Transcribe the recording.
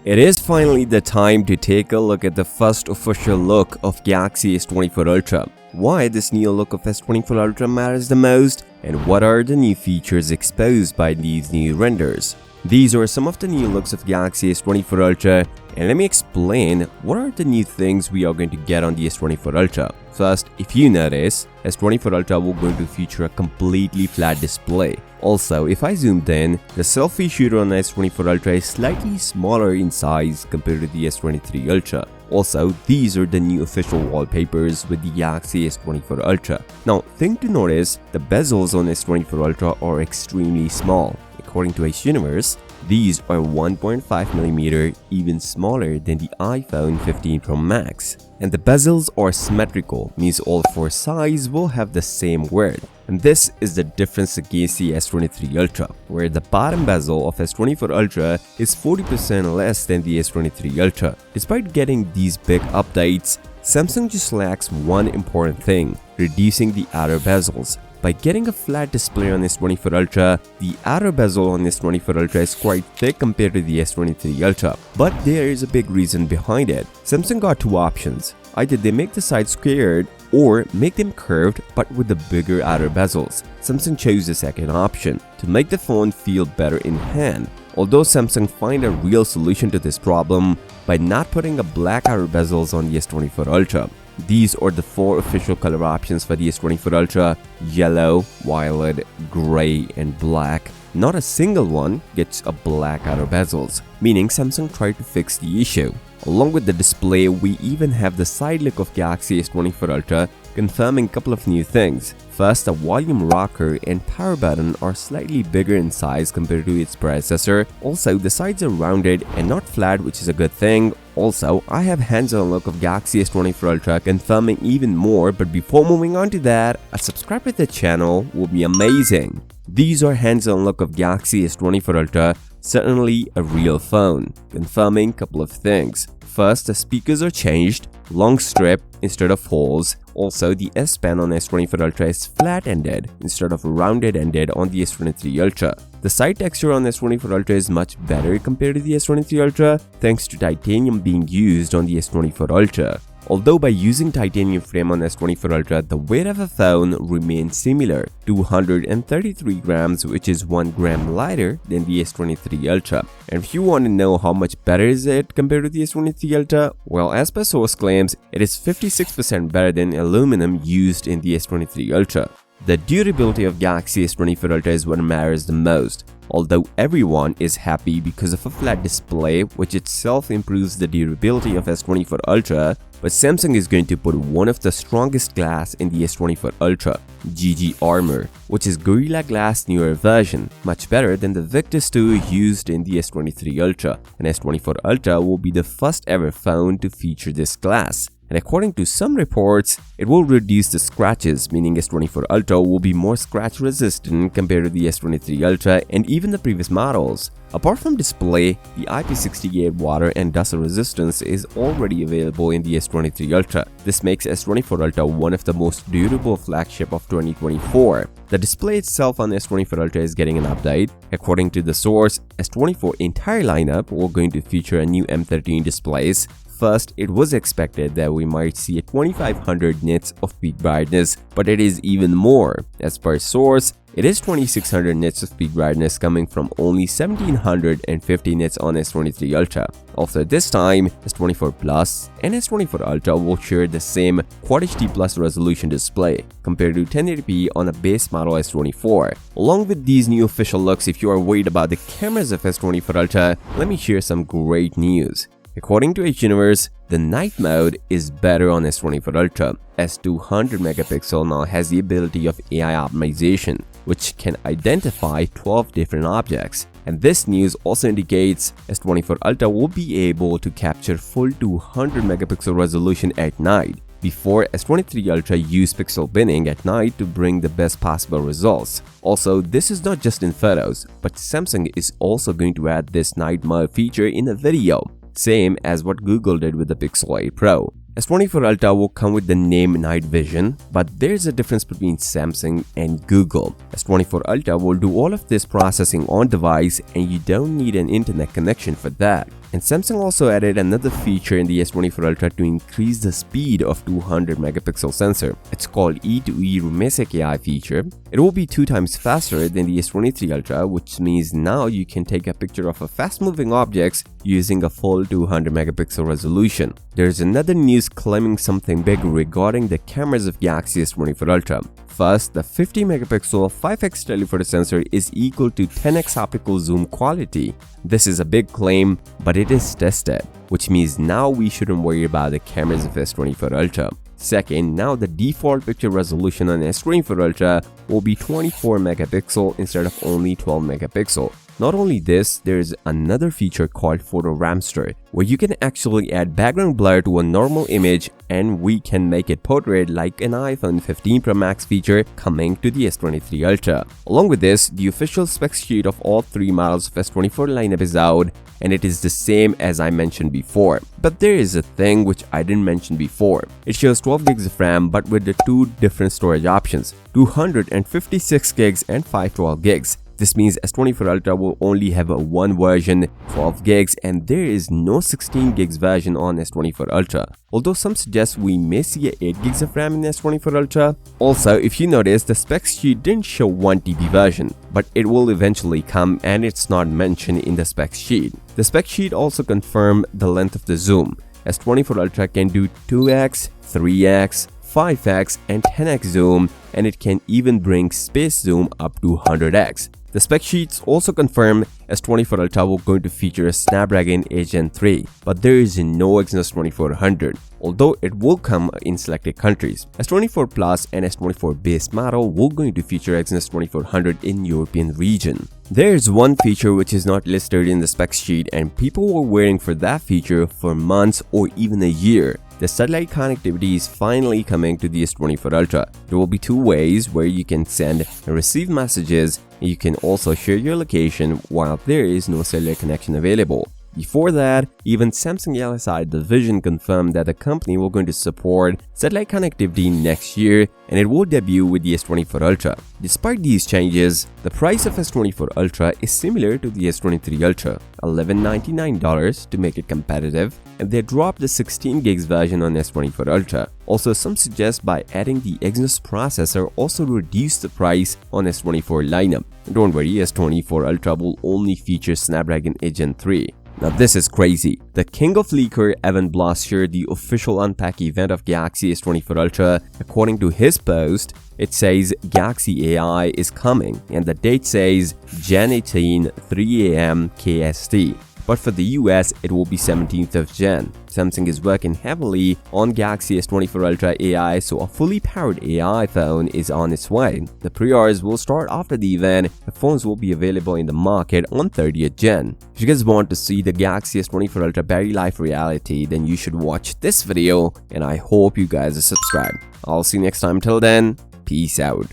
It is finally the time to take a look at the first official look of Galaxy S24 Ultra. Why this new look of S24 Ultra matters the most, and what are the new features exposed by these new renders. These are some of the new looks of Galaxy S24 Ultra, and let me explain what are the new things we are going to get on the S24 Ultra. First, if you notice, S24 Ultra will going to feature a completely flat display. Also, if I zoomed in, the selfie shooter on the S24 Ultra is slightly smaller in size compared to the S23 Ultra. Also, these are the new official wallpapers with the Galaxy S24 Ultra. Now, thing to notice, the bezels on S24 Ultra are extremely small. According to S24, these are 1.5mm, even smaller than the iPhone 15 Pro Max. And the bezels are symmetrical, means all four sides will have the same width. And this is the difference against the S23 Ultra, where the bottom bezel of S24 Ultra is 40% less than the S23 Ultra. Despite getting these big updates, Samsung just lacks one important thing: reducing the outer bezels. By getting a flat display on S24 Ultra, the outer bezel on S24 Ultra is quite thick compared to the S23 Ultra. But there is a big reason behind it. Samsung got two options. Either they make the sides squared or make them curved but with the bigger outer bezels. Samsung chose the second option to make the phone feel better in hand. Although Samsung find a real solution to this problem by not putting a black outer bezels on the S24 Ultra. These are the four official color options for the S24 Ultra: yellow, violet, gray, and black. Not a single one gets a black outer bezels, meaning Samsung tried to fix the issue. Along with the display, we even have the side look of Galaxy S24 Ultra confirming a couple of new things. First, the volume rocker and power button are slightly bigger in size compared to its predecessor. Also, the sides are rounded and not flat, which is a good thing. Also, I have hands-on look of Galaxy S24 Ultra confirming even more, but before moving on to that, a subscribe to the channel will be amazing. These are hands-on look of Galaxy S24 Ultra, certainly a real phone, confirming a couple of things. First, the speakers are changed, long strip instead of holes. Also, the S Pen on S24 Ultra is flat-ended instead of rounded-ended on the S23 Ultra. The side texture on S24 Ultra is much better compared to the S23 Ultra thanks to titanium being used on the S24 Ultra. Although by using titanium frame on S24 Ultra, the weight of a phone remains similar, 233 grams, which is 1 gram lighter than the S23 Ultra. And if you want to know how much better is it compared to the S23 Ultra, well, as per source claims, it is 56% better than aluminum used in the S23 Ultra. The durability of Galaxy S24 Ultra is what matters the most. Although everyone is happy because of a flat display, which itself improves the durability of S24 Ultra, but Samsung is going to put one of the strongest glass in the S24 Ultra, GG Armor, which is Gorilla Glass newer version, much better than the Victus 2 used in the S23 Ultra, and S24 Ultra will be the first ever phone to feature this glass. And according to some reports, it will reduce the scratches, meaning S24 Ultra will be more scratch resistant compared to the S23 Ultra and even the previous models. Apart from display, the IP68 water and dust resistance is already available in the S23 Ultra. This makes S24 Ultra one of the most durable flagship of 2024. The display itself on S24 Ultra is getting an update. According to the source, S24 entire lineup will going to feature a new M13 displays. First, it was expected that we might see a 2500 nits of peak brightness, but it is even more. As per source, it is 2600 nits of peak brightness coming from only 1750 nits on S23 Ultra. Also this time, S24 Plus and S24 Ultra will share the same Quad HD Plus resolution display compared to 1080p on a base model S24. Along with these new official looks, if you are worried about the cameras of S24 Ultra, let me share some great news. According to S24, the night mode is better on S24 Ultra, as 200 megapixel now has the ability of AI optimization, which can identify 12 different objects. And this news also indicates S24 Ultra will be able to capture full 200 megapixel resolution at night. Before, S23 Ultra used pixel binning at night to bring the best possible results. Also, this is not just in photos, but Samsung is also going to add this night mode feature in a video. Same as what Google did with the Pixel 8 Pro. S24 Ultra will come with the name Night Vision, but there's a difference between Samsung and Google. S24 Ultra will do all of this processing on device and you don't need an internet connection for that. And Samsung also added another feature in the S24 Ultra to increase the speed of 200 megapixel sensor. It's called E2E Rumesic AI feature. It will be 2 times faster than the S23 Ultra, which means now you can take a picture of a fast-moving objects using a full 200 megapixel resolution. There's another news claiming something big regarding the cameras of Galaxy S24 Ultra. First, the 50 megapixel 5x telephoto sensor is equal to 10x optical zoom quality. This is a big claim, but it is tested, which means now we shouldn't worry about the cameras of S24 Ultra. Second, now the default picture resolution on S24 Ultra will be 24 megapixel instead of only 12 megapixel. Not only this, there is another feature called Photo Ramster, where you can actually add background blur to a normal image and we can make it portrait like an iPhone 15 Pro Max feature coming to the S23 Ultra. Along with this, the official spec sheet of all 3 models of S24 lineup is out, and it is the same as I mentioned before. But there is a thing which I didn't mention before. It shows 12 gigs of RAM but with the 2 different storage options, 256 gigs and 512 gigs. This means S24 Ultra will only have a one version, 12 gigs, and there is no 16 gigs version on S24 Ultra. Although some suggest we may see a 8 gigs of RAM in S24 Ultra. Also, if you notice, the spec sheet didn't show 1 TB version, but it will eventually come and it's not mentioned in the spec sheet. The spec sheet also confirmed the length of the zoom. S24 Ultra can do 2x, 3x, 5x and 10x zoom, and it can even bring space zoom up to 100x. The spec sheets also confirm S24 Ultra will going to feature a Snapdragon 8 Gen 3, but there is no Exynos 2400, although it will come in selected countries. S24 Plus and S24 base model will going to feature Exynos 2400 in European region. There is one feature which is not listed in the spec sheet and people were waiting for that feature for months or even a year. The satellite connectivity is finally coming to the S24 Ultra. There will be 2 ways where you can send and receive messages, and you can also share your location while there is no cellular connection available. Before that, even Samsung LSI division confirmed that the company will going to support satellite connectivity next year and it will debut with the S24 Ultra. Despite these changes, the price of S24 Ultra is similar to the S23 Ultra, $1199 to make it competitive, and they dropped the 16 gigs version on S24 Ultra. Also, some suggest by adding the Exynos processor also reduce the price on S24 lineup. Don't worry, S24 Ultra will only feature Snapdragon 8 Gen 3. Now this is crazy. The king of leaker Evan Blass shared the official Unpacked event of Galaxy S24 Ultra. According to his post, it says Galaxy AI is coming and the date says Jan 18, 3 AM KST. But for the US, it will be 17th of Jan. Samsung is working heavily on Galaxy S24 Ultra AI, so a fully powered AI phone is on its way. The pre-orders will start after the event. The phones will be available in the market on 30th Jan. If you guys want to see the Galaxy S24 Ultra battery life reality, then you should watch this video, and I hope you guys are subscribed. I'll see you next time. Till then, peace out.